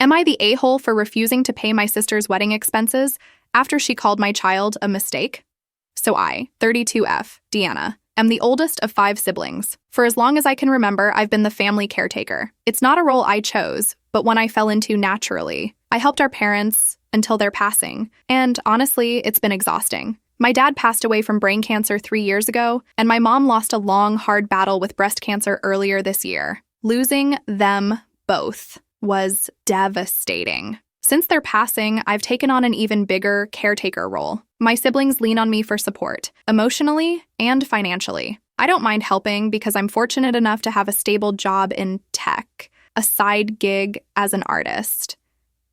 Am I the a-hole for refusing to pay my sister's wedding expenses after she called my child a mistake? So I, 32F, Deanna, am the oldest of 5 siblings. For as long as I can remember, I've been the family caretaker. It's not a role I chose, but one I fell into naturally. I helped our parents until their passing, and honestly, it's been exhausting. My dad passed away from brain cancer 3 years ago, and my mom lost a long, hard battle with breast cancer earlier this year. Losing them both was devastating. Since their passing, I've taken on an even bigger caretaker role. My siblings lean on me for support, emotionally and financially. I don't mind helping because I'm fortunate enough to have a stable job in tech, a side gig as an artist,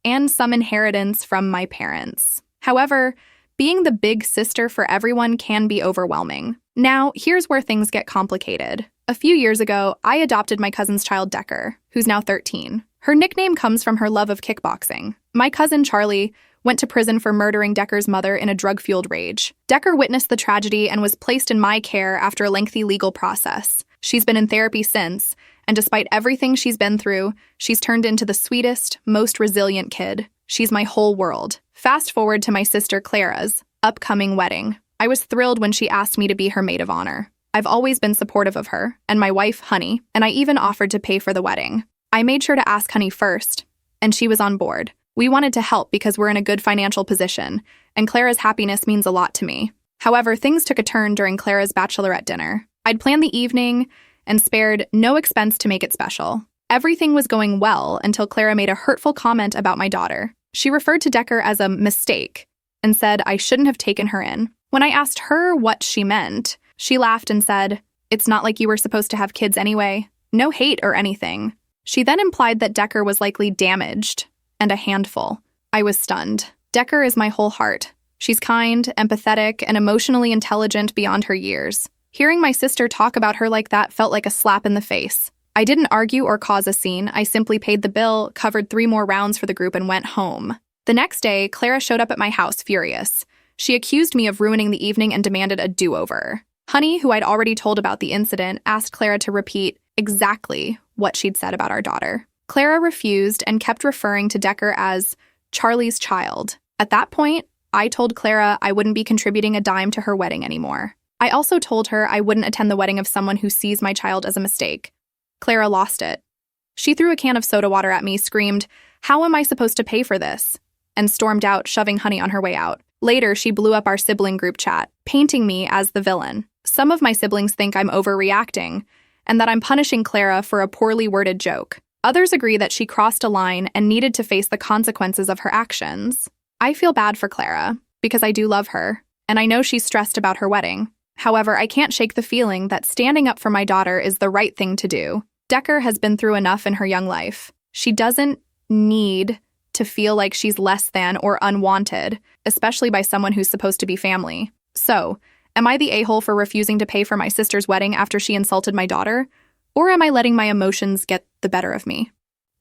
and some inheritance from my parents. However, being the big sister for everyone can be overwhelming. Now, here's where things get complicated. A few years ago, I adopted my cousin's child, Decker, who's now 13. Her nickname comes from her love of kickboxing. My cousin, Charlie, went to prison for murdering Decker's mother in a drug-fueled rage. Decker witnessed the tragedy and was placed in my care after a lengthy legal process. She's been in therapy since, and despite everything she's been through, she's turned into the sweetest, most resilient kid. She's my whole world. Fast forward to my sister Clara's upcoming wedding. I was thrilled when she asked me to be her maid of honor. I've always been supportive of her, and my wife, Honey, and I even offered to pay for the wedding. I made sure to ask Honey first, and she was on board. We wanted to help because we're in a good financial position, and Clara's happiness means a lot to me. However, things took a turn during Clara's bachelorette dinner. I'd planned the evening and spared no expense to make it special. Everything was going well until Clara made a hurtful comment about my daughter. She referred to Decker as a mistake and said I shouldn't have taken her in. When I asked her what she meant, she laughed and said, "It's not like you were supposed to have kids anyway. No hate or anything." She then implied that Decker was likely damaged and a handful. I was stunned. Decker is my whole heart. She's kind, empathetic, and emotionally intelligent beyond her years. Hearing my sister talk about her like that felt like a slap in the face. I didn't argue or cause a scene. I simply paid the bill, covered 3 more rounds for the group, and went home. The next day, Clara showed up at my house furious. She accused me of ruining the evening and demanded a do-over. Honey, who I'd already told about the incident, asked Clara to repeat exactly what she'd said about our daughter. Clara refused and kept referring to Decker as Charlie's child. At that point, I told Clara I wouldn't be contributing a dime to her wedding anymore. I also told her I wouldn't attend the wedding of someone who sees my child as a mistake. Clara lost it. She threw a can of soda water at me, screamed, "How am I supposed to pay for this?" and stormed out, shoving Honey on her way out. Later, she blew up our sibling group chat, painting me as the villain. Some of my siblings think I'm overreacting and that I'm punishing Clara for a poorly worded joke. Others agree that she crossed a line and needed to face the consequences of her actions. I feel bad for Clara because I do love her, and I know she's stressed about her wedding. However, I can't shake the feeling that standing up for my daughter is the right thing to do. Decker has been through enough in her young life. She doesn't need to feel like she's less than or unwanted, especially by someone who's supposed to be family. So, am I the a-hole for refusing to pay for my sister's wedding after she insulted my daughter? Or am I letting my emotions get the better of me?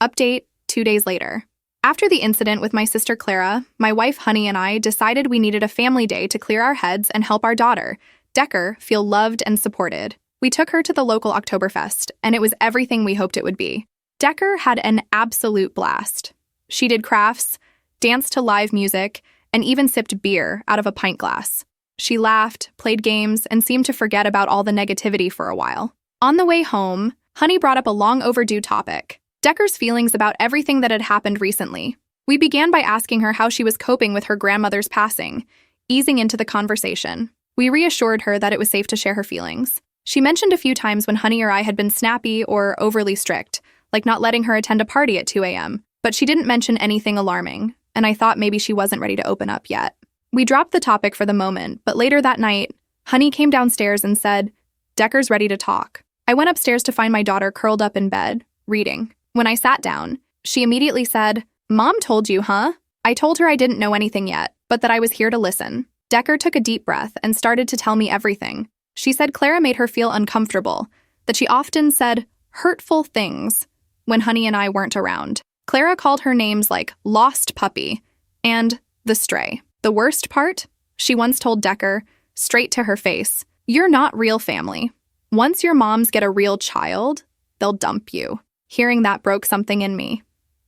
Update 2 days later. After the incident with my sister Clara, my wife Honey and I decided we needed a family day to clear our heads and help our daughter, Decker, feel loved and supported. We took her to the local Oktoberfest, and it was everything we hoped it would be. Decker had an absolute blast. She did crafts, danced to live music, and even sipped beer out of a pint glass. She laughed, played games, and seemed to forget about all the negativity for a while. On the way home, Honey brought up a long overdue topic, Decker's feelings about everything that had happened recently. We began by asking her how she was coping with her grandmother's passing, easing into the conversation. We reassured her that it was safe to share her feelings. She mentioned a few times when Honey or I had been snappy or overly strict, like not letting her attend a party at 2 a.m., but she didn't mention anything alarming, and I thought maybe she wasn't ready to open up yet. We dropped the topic for the moment, but later that night, Honey came downstairs and said, "Decker's ready to talk." I went upstairs to find my daughter curled up in bed, reading. When I sat down, she immediately said, "Mom told you, huh?" I told her I didn't know anything yet, but that I was here to listen. Decker took a deep breath and started to tell me everything. She said Clara made her feel uncomfortable, that she often said hurtful things when Honey and I weren't around. Clara called her names like lost puppy and the stray. The worst part? She once told Decker, straight to her face, "You're not real family. Once your moms get a real child, they'll dump you." Hearing that broke something in me.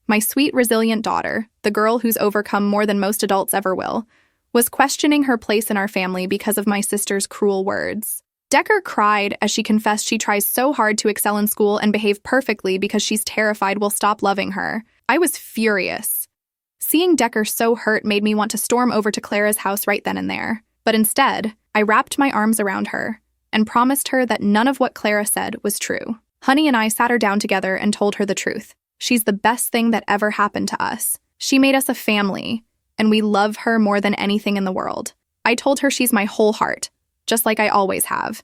my sweet, resilient daughter, the girl who's overcome more than most adults ever will, was questioning her place in our family because of my sister's cruel words. Decker cried as she confessed she tries so hard to excel in school and behave perfectly because she's terrified we'll stop loving her. I was furious. Seeing Decker so hurt made me want to storm over to Clara's house right then and there. But instead, I wrapped my arms around her and promised her that none of what Clara said was true. Honey and I sat her down together and told her the truth. She's the best thing that ever happened to us. She made us a family, and we love her more than anything in the world. I told her she's my whole heart, just like I always have,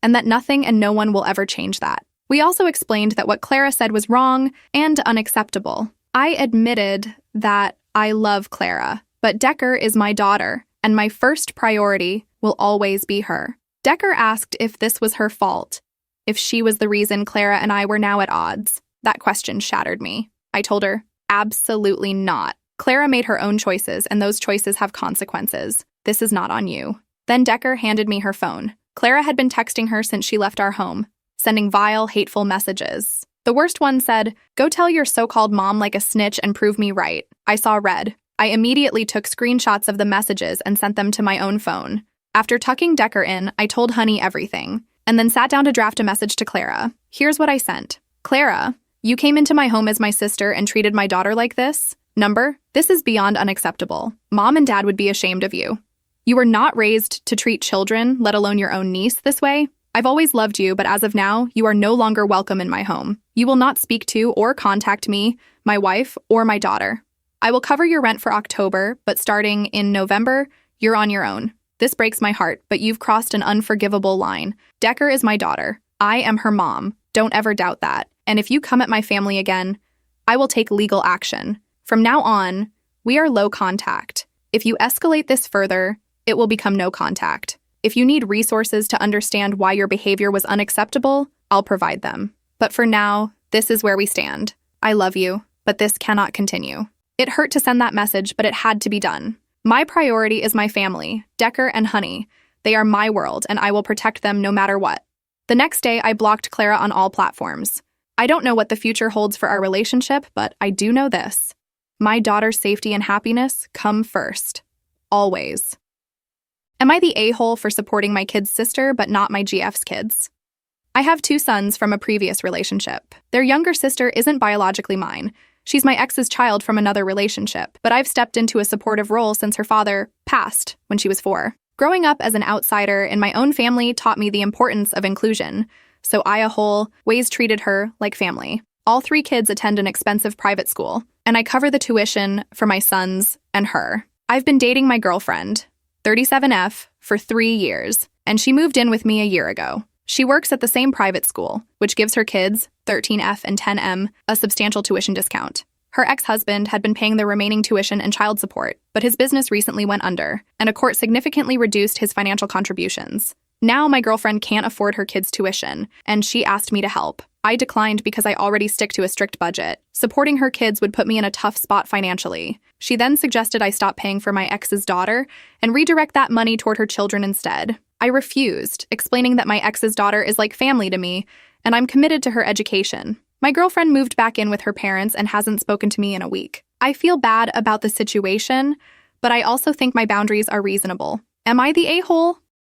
and that nothing and no one will ever change that. We also explained that what Clara said was wrong and unacceptable. I admitted that I love Clara, but Decker is my daughter, and my first priority will always be her. Decker asked if this was her fault, if she was the reason Clara and I were now at odds. That question shattered me. I told her, absolutely not. Clara made her own choices, and those choices have consequences. This is not on you. Then Decker handed me her phone. Clara had been texting her since she left our home, sending vile, hateful messages. The worst one said, "Go tell your so-called mom like a snitch and prove me right." I saw red. I immediately took screenshots of the messages and sent them to my own phone. After tucking Decker in, I told Honey everything, and then sat down to draft a message to Clara. Here's what I sent. Clara, you came into my home as my sister and treated my daughter like this? This is beyond unacceptable. Mom and Dad would be ashamed of you. You were not raised to treat children, let alone your own niece, this way. I've always loved you, but as of now, you are no longer welcome in my home. You will not speak to or contact me, my wife, or my daughter. I will cover your rent for October, but starting in November, you're on your own. This breaks my heart, but you've crossed an unforgivable line. Decker is my daughter. I am her mom. Don't ever doubt that. And if you come at my family again, I will take legal action. From now on, we are low contact. If you escalate this further, it will become no contact. If you need resources to understand why your behavior was unacceptable, I'll provide them. But for now, this is where we stand. I love you, but this cannot continue. It hurt to send that message, but it had to be done. My priority is my family, Decker and Honey. They are my world, and I will protect them no matter what. The next day, I blocked Clara on all platforms. I don't know what the future holds for our relationship, but I do know this. My daughter's safety and happiness come first. Always. Am I the a-hole for supporting my kid's sister, but not my GF's kids? I have 2 sons from a previous relationship. Their younger sister isn't biologically mine. She's my ex's child from another relationship, but I've stepped into a supportive role since her father passed when she was 4. Growing up as an outsider in my own family taught me the importance of inclusion, so I, a whole, ways treated her like family. All 3 kids attend an expensive private school, and I cover the tuition for my sons and her. I've been dating my girlfriend, 37F, for 3 years, and she moved in with me a year ago. She works at the same private school, which gives her kids, 13F and 10M, a substantial tuition discount. Her ex-husband had been paying the remaining tuition and child support, but his business recently went under, and a court significantly reduced his financial contributions. Now my girlfriend can't afford her kids' tuition, and she asked me to help. I declined because I already stick to a strict budget. Supporting her kids would put me in a tough spot financially. She then suggested I stop paying for my ex's daughter and redirect that money toward her children instead. I refused, explaining that my ex's daughter is like family to me, and I'm committed to her education. My girlfriend moved back in with her parents and hasn't spoken to me in a week. I feel bad about the situation, but I also think my boundaries are reasonable. Am I the a-hole?